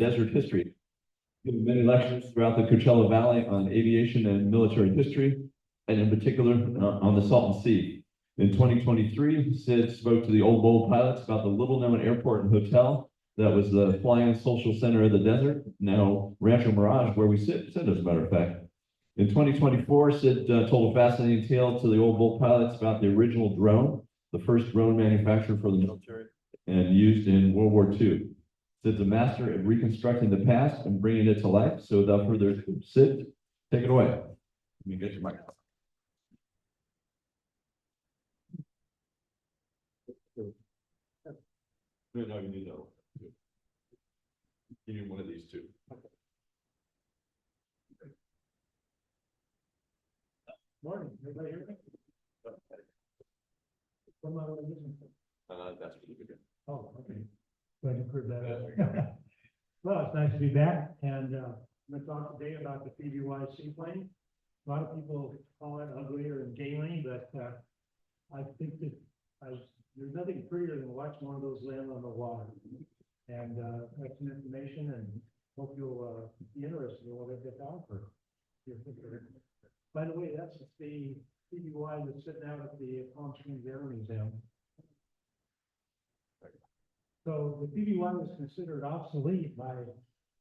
desert history. Given many lectures throughout the Coachella Valley on aviation and military history, and in particular on the Salton Sea. In 2023, Sid spoke to the old bold pilots about the little-known airport and hotel that was the flying social center of the desert, now Rancho Mirage, where we sit as a matter of fact. In 2024, Sid told a fascinating tale to the old bold pilots about the original drone, the first drone manufactured for the military and used in World War II. Sid's a master at reconstructing the past and bringing it to life. So without further ado, Sid, take it away. Let me get your microphone. No, you need that. You need one of these two. Morning, everybody hear me? What am I listening to? That's what you could do. Oh, okay. Glad you heard that. Well, it's nice to be back, and I'm going to talk today about the PBY seaplane. A lot of people call it ugly or gaming, but I think that there's nothing prettier than watching one of those land on the water. And that's some information, and hope you'll be interested in what I get to offer. By the way, that's the PBY that's sitting out at the Palm Springs Air Museum. So the PBY was considered obsolete by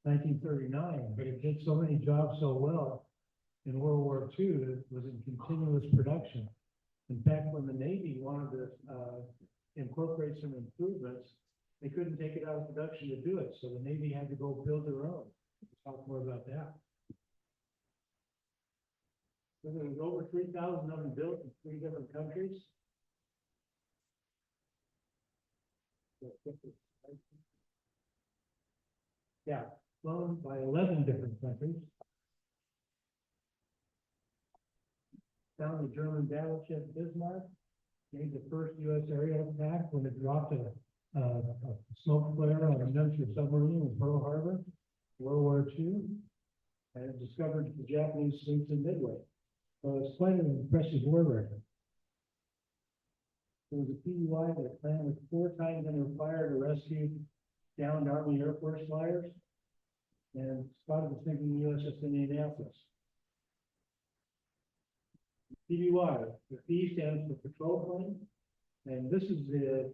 1939, but it did so many jobs so well in World War II that it was in continuous production. In fact, when the Navy wanted to incorporate some improvements, they couldn't take it out of production to do it, so the Navy had to go build their own. We'll talk more about that. So there was over 3,000 of them built in 3 different countries. Yeah, flown by 11 different countries. Found the German battleship Bismarck, made the first U.S. aerial attack when it dropped a smoke flare on a Munster submarine in Pearl Harbor, World War II, and it discovered the Japanese fleets in Midway. So it's quite an impressive war record. There was a PBY that was 4 times under fire to rescue downed Army Air Force flyers and spotted the sinking USS Indianapolis. PBY, the P stands for patrol plane, and this is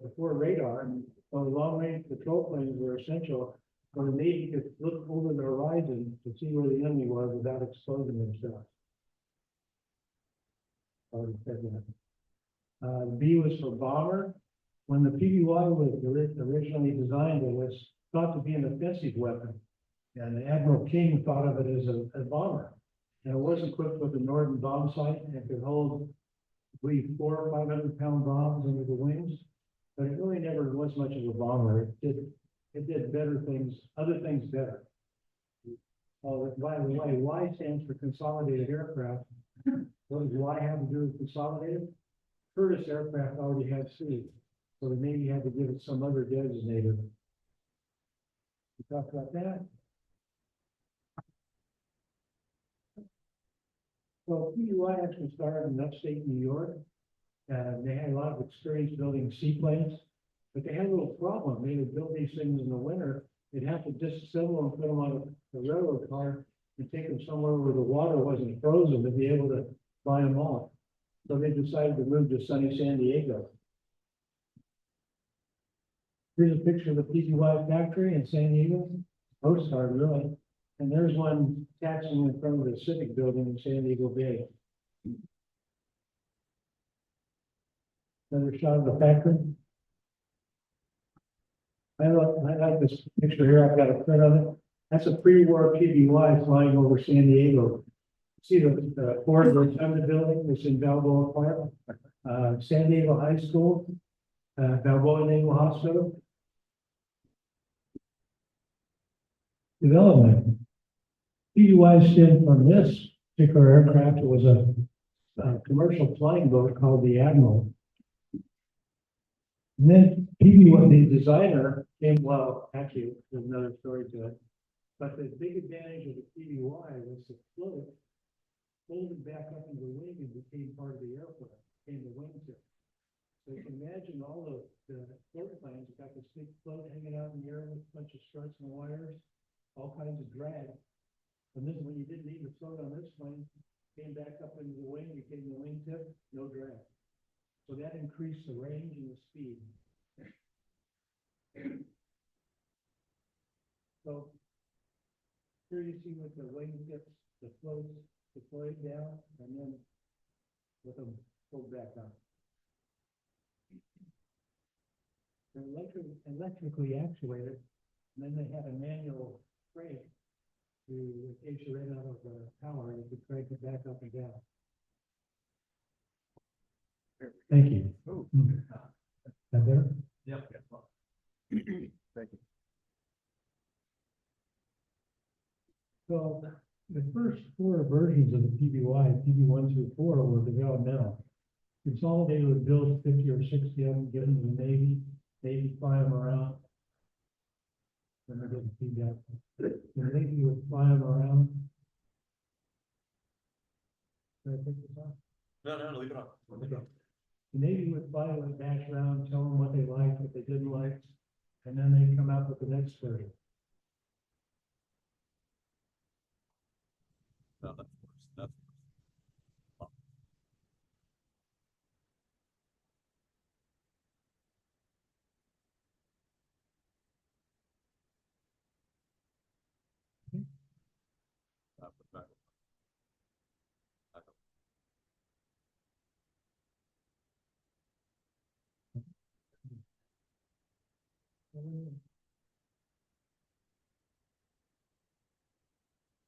before radar. So long-range patrol planes were essential for the Navy to look over the horizon to see where the enemy was without exposing themselves. Already said that. B was for bomber. When the PBY was originally designed, it was thought to be an offensive weapon, and Admiral King thought of it as a bomber. And it was equipped with a Norden bomb sight, and it could hold, I believe, 400 or 500 pound bombs under the wings. But it really never was much of a bomber. It did better things, other things better. By the way, Y stands for Consolidated Aircraft. What does Y have to do with Consolidated? Curtiss aircraft already had C, so the Navy had to give it some other designator. We talked about that. So PBY actually started in upstate New York. They had a lot of experience building seaplanes, but they had a little problem. They would build these things in the winter. They'd have to disassemble and put them on a railroad car and take them somewhere where the water wasn't frozen to be able to fly them off. So they decided to move to sunny San Diego. Here's a picture of the PBY factory in San Diego. Postcard, really. And there's one taxiing in front of the Civic building in San Diego Bay. Another shot of the factory. I like this picture here. I've got a print of it. That's a pre-war PBY flying over San Diego. See the Ford Rotunda building that's in Balboa Park, San Diego High School, Balboa Naval Hospital. Development. PBY stemmed from this particular aircraft. It was a commercial flying boat called the Admiral. And then PBY, the designer, came, well, actually, there's another story to it. But the big advantage of the PBY was the float folded back up into the wing and became part of the airplane, became the wingtip. So you can imagine all the float planes got this big float hanging out in the air with a bunch of struts and wires. kinds of drag. And then when you didn't need to float on this plane, came back up into the wing, became the wingtip, no drag. So that increased the range and the speed. So here you see with the wingtips, the floats deployed down, and then with them pulled back up. They're electrically actuated, and then they had a manual crank to, in case you ran out of power, you could crank it back up and down. Thank you. Oh. That better? Yep. Thank you. So the first 4 versions of the PBY, PB1 through 4, were developmental. Consolidated would build 50 or 60 of them, give them to the Navy. Navy fly them around. Then they're getting feedback. The Navy would fly them around. Can I take this off? No, leave it on. Okay. The Navy would fly them, dash around, tell them what they liked, what they didn't like, and then they'd come out with the next version. No, that's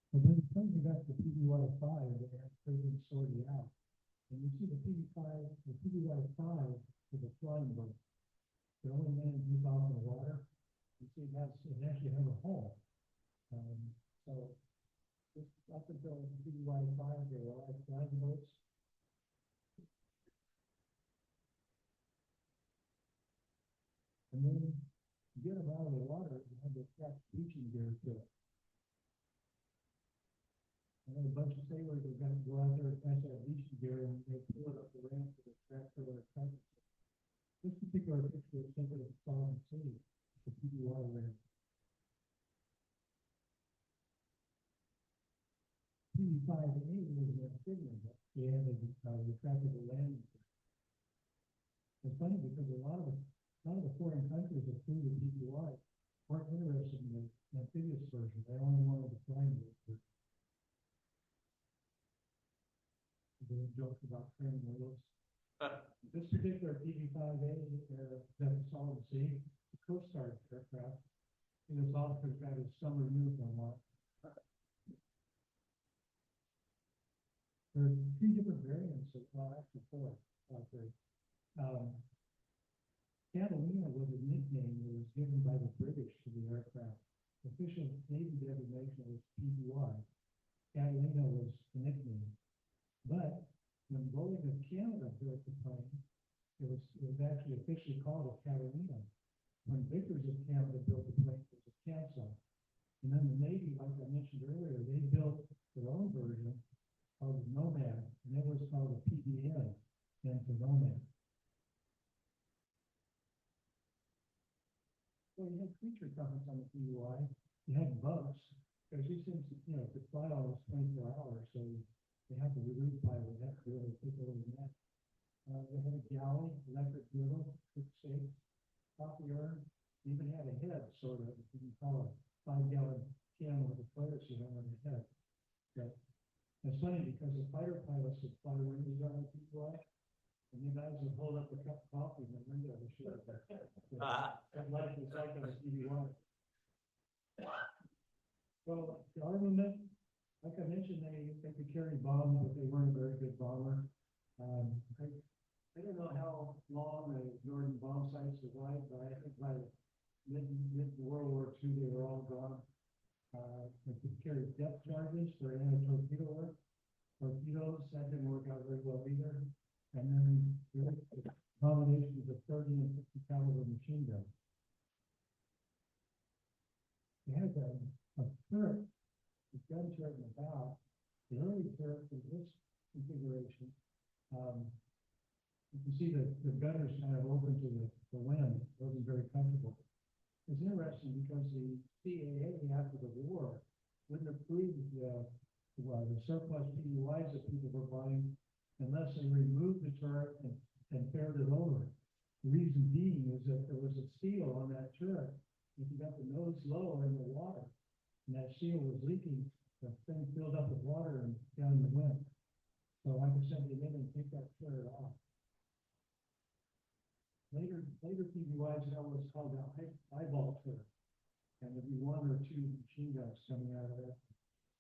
And then it comes back to PBY 5, they have everything sorted out. And you see the PBY 5 is a flying boat. It only lands deep out in the water. You see it actually has a hull. So just up until PBY 5, they were all flying boats. And then to get them out of the water, you had to attach beaching gear to it. I had a bunch of sailors that got to go out there and attach that beaching gear and they pull it up the ramp to the track for their country. This particular picture is taken at Salton Sea, the PBY ramp. PB5A was an amphibian, but they had a retractable landing. It's funny because a lot of the foreign countries that flew the PBY weren't interested in the amphibious version. They only wanted the flying version. They joked about training wheels. This particular PB5A that is Salton Sea, the Coast Guard aircraft, and it's often got its summer uniform on. There are 3 different variants of, well, actually 4 out there. Catalina was a nickname that was given by the British to the aircraft. Official Navy designation was PBY. Catalina was the nickname. But when Boeing of Canada built the plane, it was actually officially called a Catalina. When Vickers of Canada built the plane, it was a Kansas. And then the Navy, like I mentioned earlier, they built their own version called the Nomad, and it was called the PBN, and the Nomad. So you had creature comforts on the PBY. You had bugs, because these things, could fly almost 24 hours, so they had to relieve pilot. They had to really take over the net. They had a galley, electric griddle, cook steak, coffee urn, even had a head, sort of, you can call a 5-gallon can with a toilet seat on the head. But it's funny because the fighter pilots would fly windows on the PBY, and you guys would hold up a cup of coffee in the window to show that life was like on the PBY. Well, the armament, like I mentioned, they could carry bombs, but they weren't a very good bomber. I don't know how long the Jordan bomb sites survived, but I think by mid World War II they were all gone. They could carry depth charges for anti-torpedo work. Torpedoes, that didn't work out very well either. And then the combinations of 30 and 50 caliber machine guns. They had a turret, a gun turret in the bow. The early turret was this configuration. You can see the gunners kind of open to the wind. It wasn't very comfortable. It's interesting because the CAA after the war wouldn't approve the surplus PBYs that people were buying unless they removed the turret and paired it over. The reason being is that there was a seal on that turret. If you got the nose low in the water and that seal was leaking, the thing filled up with water and down in the wind. So I could send it in and take that turret off. Later PBYs had what's called the eyeball turret. And there'd be one or two machine guns coming out of that.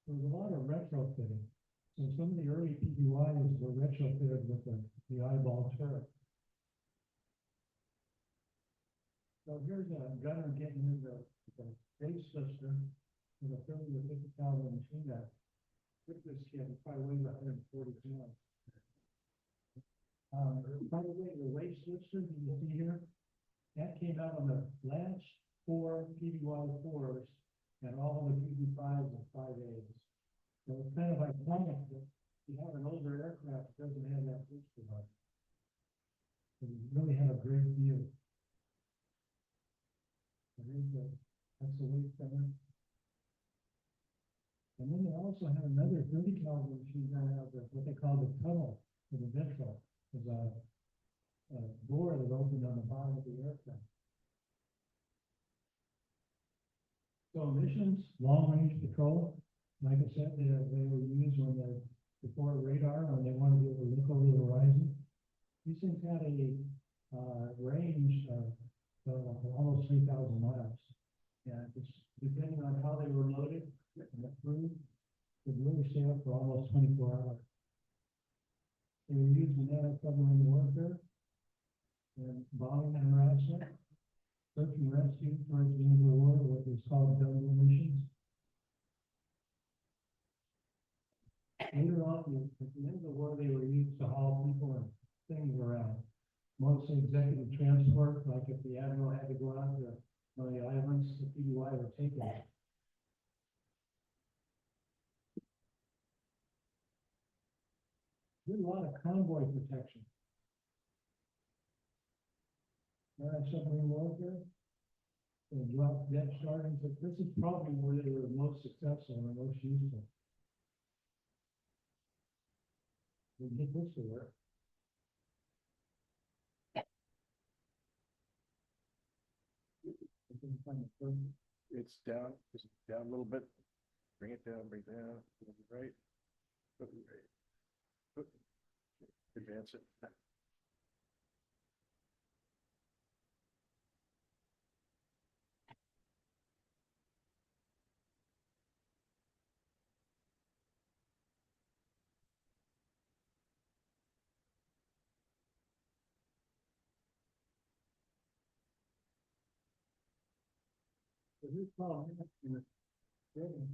There was a lot of retrofitting. So some of the early PBYs were retrofitted with the eyeball turret. So here's a gunner getting in the base lister with a 30 to 50 caliber machine gun. With this kid, it probably weighs 140 pounds. By the way, the waist lister you see here, that came out on the last 4 PBY 4s and all the PB5s and 5As. So it's kind of iconic that you have an older aircraft that doesn't have that lister on it. So you really have a great view. That's the weight center. And then they also have another 30 caliber machine gun out there, what they call the tunnel for the ventral. There's a door that opened on the bottom of the aircraft. So missions, long range patrol, like I said, they were used when they're before radar, when they wanted to be able to look over the horizon. These things had a range of almost 3,000 miles. And it's depending on how they were loaded and approved, could really stay up for almost 24 hours. They were used in anti-submarine warfare and bombing and harassment, search and rescue towards the end of the war, what is called jungle missions. Later on, at the end of the war, they were used to haul people and things around. Mostly executive transport, like if the admiral had to go out to one of the islands, the PBY would take it. Did a lot of convoy protection. Submarine warfare. They dropped dead starting. So this is probably where they were most successful and most useful. They get this to work. It's down, just down a little bit. Bring it down, right. Advance it. So this problem in the building.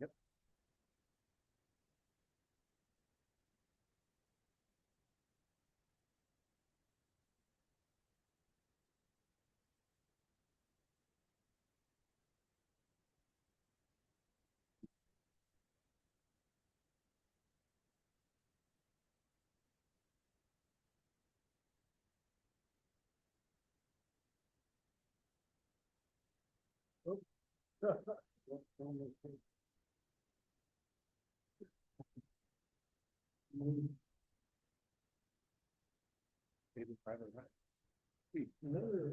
Yep. Another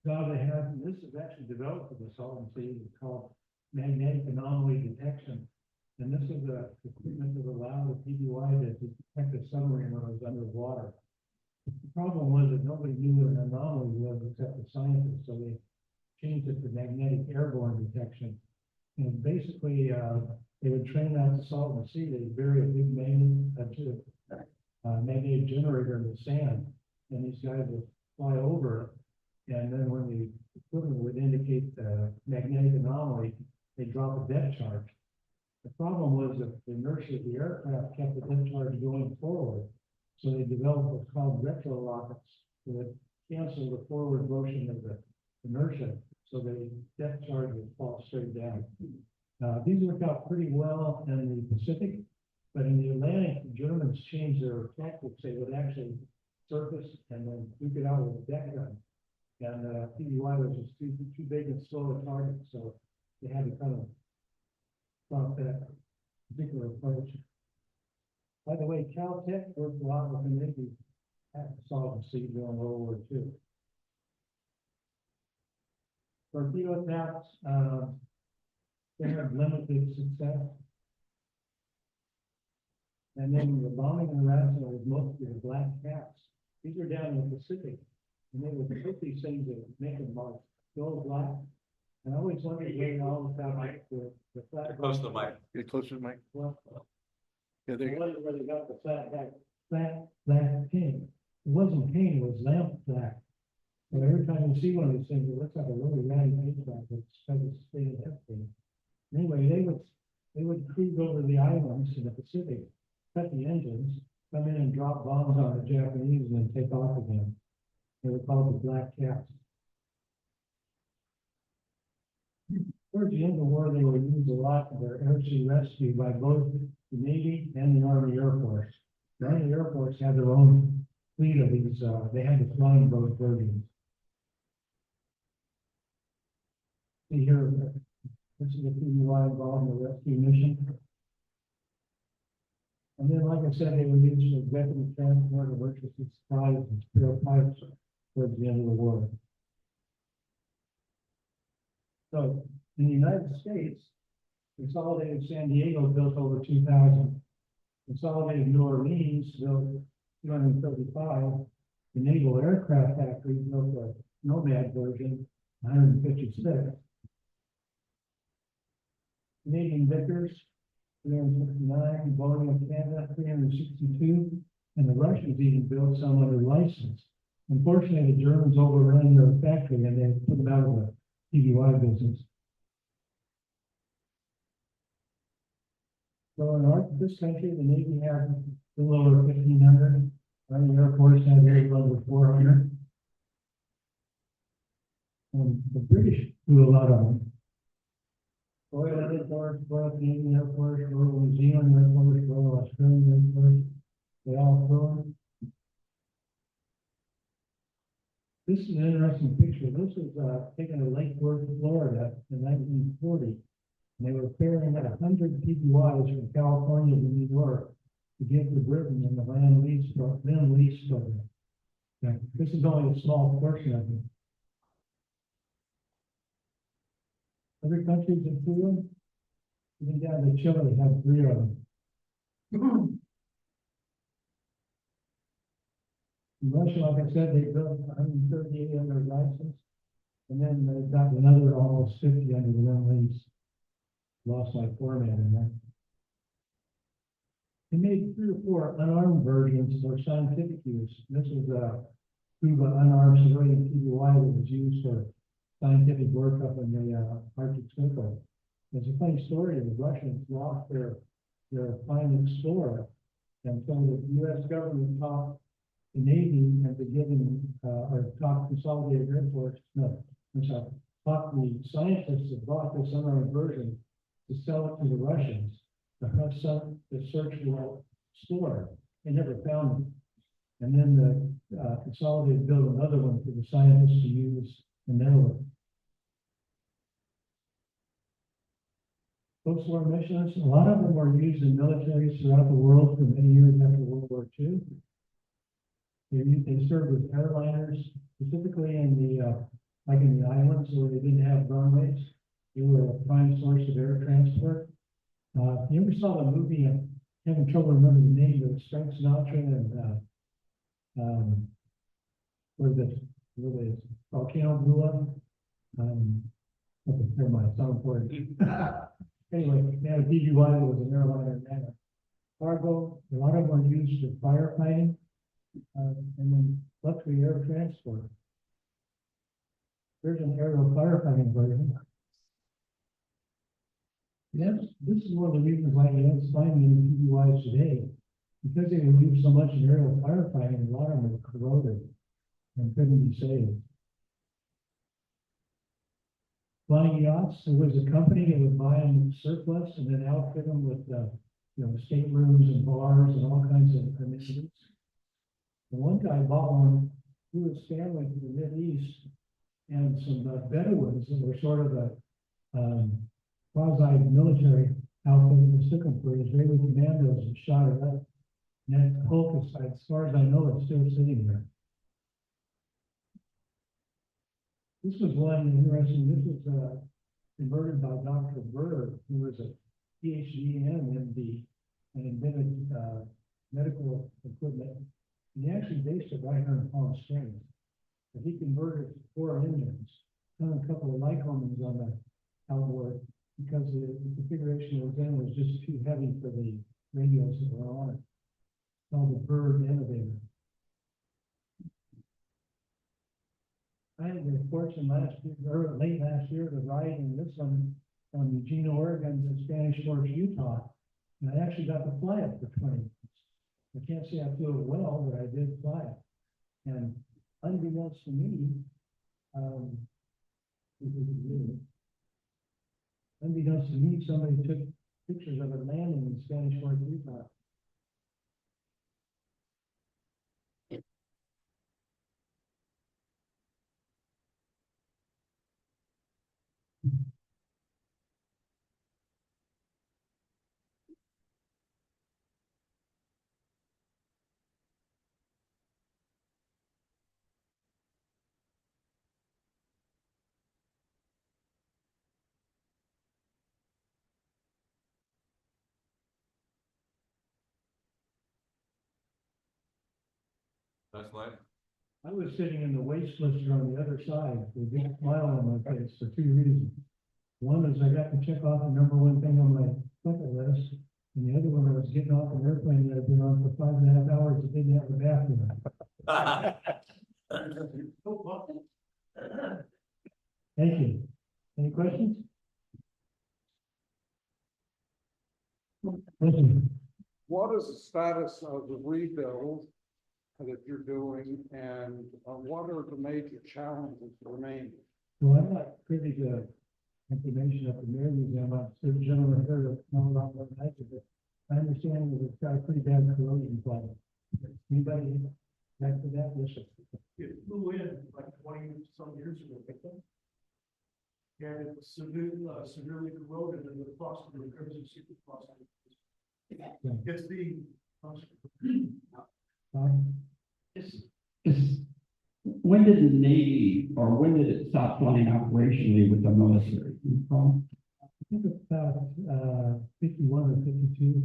job they have, and this is actually developed for the Salton Sea, it's called magnetic anomaly detection. And this is the equipment that allowed the PBY to detect a submarine when it was underwater. The problem was that nobody knew what an anomaly was except the scientists, so they changed it to magnetic airborne detection. And basically, they would train out the Salton Sea, they'd bury a big magnetic generator in the sand, and these guys would fly over it, and then when the equipment would indicate the magnetic anomaly, they drop a depth charge. The problem was that the inertia of the aircraft kept the depth charge going forward, so they developed what's called retro rockets that would cancel the forward motion of the inertia. so the depth charge would fall straight down. These worked out pretty well in the Pacific, but in the Atlantic, the Germans changed their tactics. They would actually surface and then duke it out with a deck gun. And PBY was just too big and slow a target, so they had to kind of stop that particular approach. By the way, Caltech worked a lot with the Navy at the Salton Sea during World War II. Torpedo attacks, they had limited success. And then the bombing in the Rancho was mostly the black cats. These are down in the Pacific, and they would put these things that make them mark gold black. And I always wondered where they all found the flat. Close to the mic. Get closer to the mic. Well, Yeah, I there you go. wondered where they got the flat black paint. It wasn't paint, it was lamp black. And every time you see one of these things, it looks like a really ratty paintbrush that's kind of staying empty. Anyway, they would cruise over the islands in the Pacific, cut the engines, come in and drop bombs on the Japanese and then take off again. They were called the Black Cats. Towards the end of the war, they were used a lot for their air sea rescue by both the Navy and the Army Air Force. The Army Air Force had their own fleet of these, they had the flying boat versions. See here, this is a PBY involved in the rescue mission. And then, like I said, they were used for executive transport, emergency supplies, and spare parts towards the end of the war. So, in the United States, Consolidated San Diego built over 2,000. Consolidated New Orleans built 235. The Naval Aircraft Factory built a Nomad version, 156. Canadian Vickers, 359, Boeing of Canada, 362, and the Russians even built some under license. Unfortunately, the Germans overran their factory and they put them out of the PBY business. So in this country, the Navy had a little over 1,500. The Air Force had a little over 400. And the British do a lot of them. Royal Air Force, Royal Canadian Air Force, Royal New Zealand Air Force, Royal Australian Air Force, they all flew them. This is an interesting picture. This is taken at Lake Worth, Florida in 1940. And they were ferrying 100 PBYs from California to New York to give to Britain in the land lease program. Now, this is only a small portion of it. Other countries that flew them, even down to Chile, had 3 of them. In Russia, like I said, they built 138 under license, and then they got another almost 50 under the lease. Lost my format in there. They made 3 or 4 unarmed versions for scientific use. This was a Cuba unarmed civilian PBY that was used for scientific work up in the Arctic Circle. There's a funny story. The Russians lost their fine explorer, and so the U.S. government taught the Navy and the giving or taught Consolidated Air Force. No, I'm sorry. Taught the scientists that bought this unarmed version to sell it to the Russians to have some to search for explorer. They never found it. And then the Consolidated built another one for the scientists to use in their work. Post-war missions, a lot of them were used in militaries throughout the world for many years after World War II. They served with airliners, specifically in the like in the islands where they didn't have runways. They were a prime source of air transport. You ever saw the movie? I'm having trouble remembering the name, but Frank Sinatra and where the volcano blew up. Okay, never mind, it's not important. Anyway, they had a PBY that was an airliner and had a cargo. A lot of them were used for firefighting and then luxury air transport. There's an aerial firefighting version. Yes, this is one of the reasons why you don't find many PBYs today. Because they were used so much in aerial firefighting, a lot of them were corroded and couldn't be saved. Flying yachts, there was a company that would buy them surplus and then outfit them with, staterooms and bars and all kinds of amenities. And one guy bought one, he was sailing to the Mideast, and some Bedouins that were sort of a, quasi-military outfit mistook them for Israeli commandos and shot it up. And that Hulk is, as far as I know, it's still sitting there. This was one interesting, this was converted by Dr. Berg, who was a PhD and MD, and invented medical equipment. And he actually based it right here in Palm Springs. But he converted it to 4 engines, hung a couple of Lycomans on the outboard, because the configuration it was in was just too heavy for the radios that were on it. Called the Bird Innovator. I had the fortune last year, or late last year, to ride in this one from Eugene, Oregon to Spanish Fork, Utah. And I actually got to fly it for 20 minutes. I can't say I flew it well, but I did fly it. And unbeknownst to me, somebody took pictures of it landing in Spanish Fork, Utah. That's life. I was sitting in the waist lister on the other side with a big smile on my face for 2 reasons. One is I got to check off the #1 thing on my bucket list, and the other one I was getting off an airplane that I'd been on for 5.5 hours that didn't have a bathroom. Thank you. Any questions? Listen, What is the status of the rebuild that you're doing, and what are the major challenges remaining? well, I'm not privy to information at the Mayor Museum. I'm sure the gentleman here that know a lot more than I do, but I understand that it's got a pretty bad corrosion problem. Anybody back to that? Yes, sir. It flew in like 20-some years ago. And it was severely corroded and the cost of the crimson secret cost. It's the. When did the Navy, or when did it stop flying operationally with the military? I think it's about 51 or 52.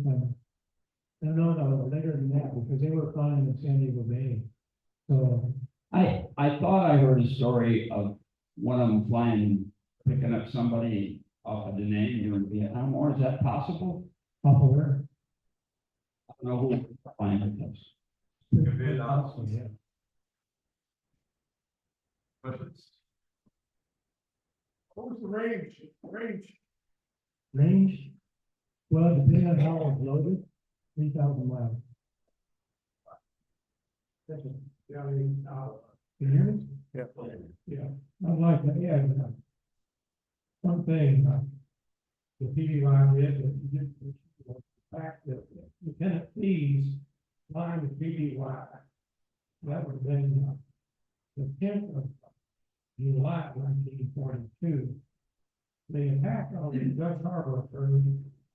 No, later than that, because they were flying in San Diego Bay. So I thought I heard a story of one of them flying, picking up somebody off of Da Nang in Vietnam, or is that possible? off of where? I don't know who was flying with us. Yeah. Questions? What was the range? Range? Well, depending on how it's loaded, 3,000 miles. Yeah, I mean, Can you hear me? Yeah. Yeah, I'd like to add one thing, the PBY did, the fact that Lieutenant Fees flying the PBY, that would have been the 10th of July 1942. The attack on the Dutch Harbor occurred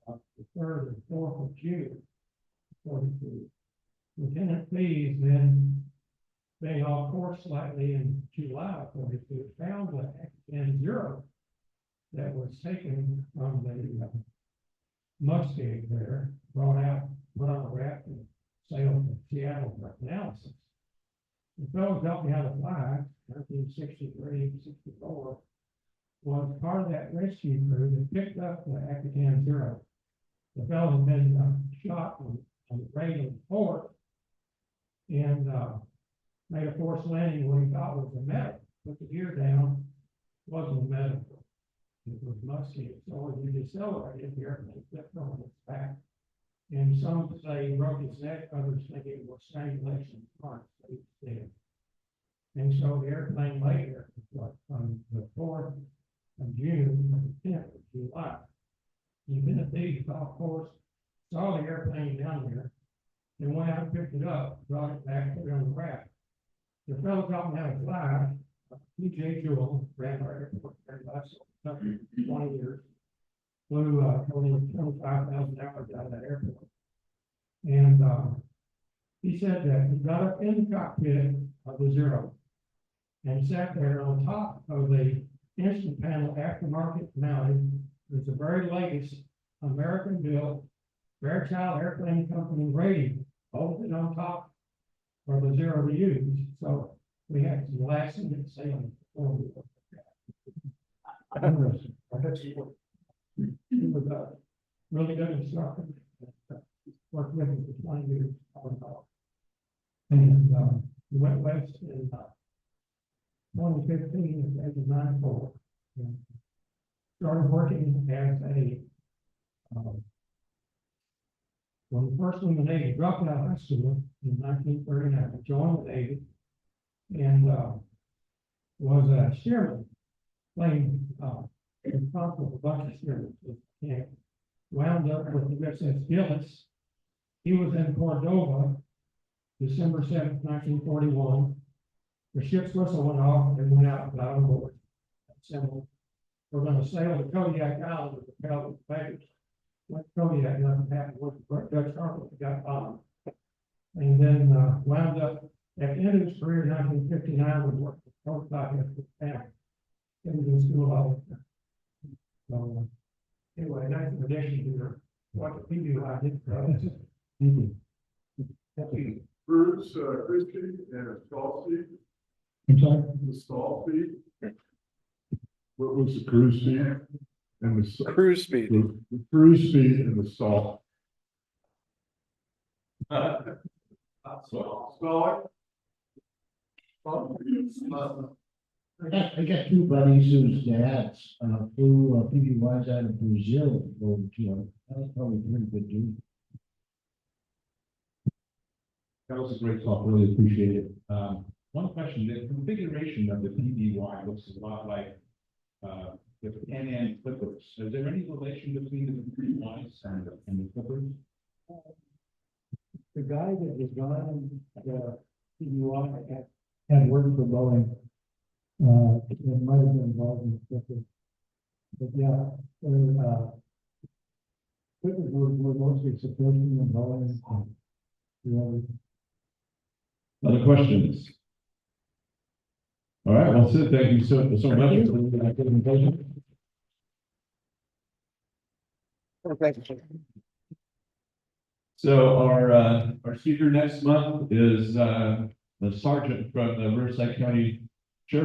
the 3rd and 4th of June 42. Lieutenant Fees then, being off course slightly in July 42, found the N0 that was taken from the Muskeg there, brought out, put on a raft and sailed to Seattle for analysis. The fellows helped me how to fly, 1963, 64, was part of that rescue crew that picked up the Akakan Zero. The fellow had been shot on the Reagan port and made a forced landing where he thought was a medic. Put the gear down, wasn't a medic. It was musky. So as he decelerated, the airplane flipped on its back. And some say he broke his neck, others think it was strangulation front, so he was dead. And so the airplane later, from the 4th of June, or the 10th of July. He'd been at the golf course, saw the airplane down there, then went out and picked it up, brought it back, put it on the raft. The fellow taught me how to fly. PJ Jewell ran our airport there last 20 years. Flew, only 25,000 hours out of that airport. And, he said that he got up in the cockpit of the Zero and sat there on top of the instant panel aftermarket mounted. It's the very latest American built Fairchild Airplane Company rating, bolted on top for the Zero to use. So we had some last minute sailing. Interesting. He was a really good instructor. Worked with him for 20 years. And we went west in 2015 at the age of 94. And started working as a when we first went in the Navy, dropped out of high school in 1939, joined the Navy, and was a steerman, playing responsible for a bunch of steermen. And wound up with the USS Gillis. He was in Cordova, December 7th, 1941. The ship's whistle went off and went out and got on board. We're going to sail to Kodiak Island with the Pelvic baggage. Went to Kodiak, nothing happened with the Dutch carpet, got bombed. And then wound up at the end of his career in 1959, we worked with prototype with the family. He was in school all the time. So, anyway, that's in addition to your what the PBY did for us. Thank you. Thank you. Bruce, Christie, and a stall seat, I'm sorry? the stall seat. What was the cruise speed? And the Cruise speed. the cruise speed and the stall. Stall. I got two buddies whose dads flew PBYs out of Brazil over to them. That was probably pretty good, dude. That was a great talk, really appreciate it. One question, the configuration of the PBY looks a lot like the Pan Am Clippers. Is there any relation between the PBYs and the Clippers? The guy that designed the PBY had worked for Boeing. It might have been involved in the Clippers. But yeah, Clippers were mostly supporting the Boeing. Other questions? All right, well, Sid, thank you so much for that presentation. Thank you. So our speaker next month is the sergeant from the Riverside County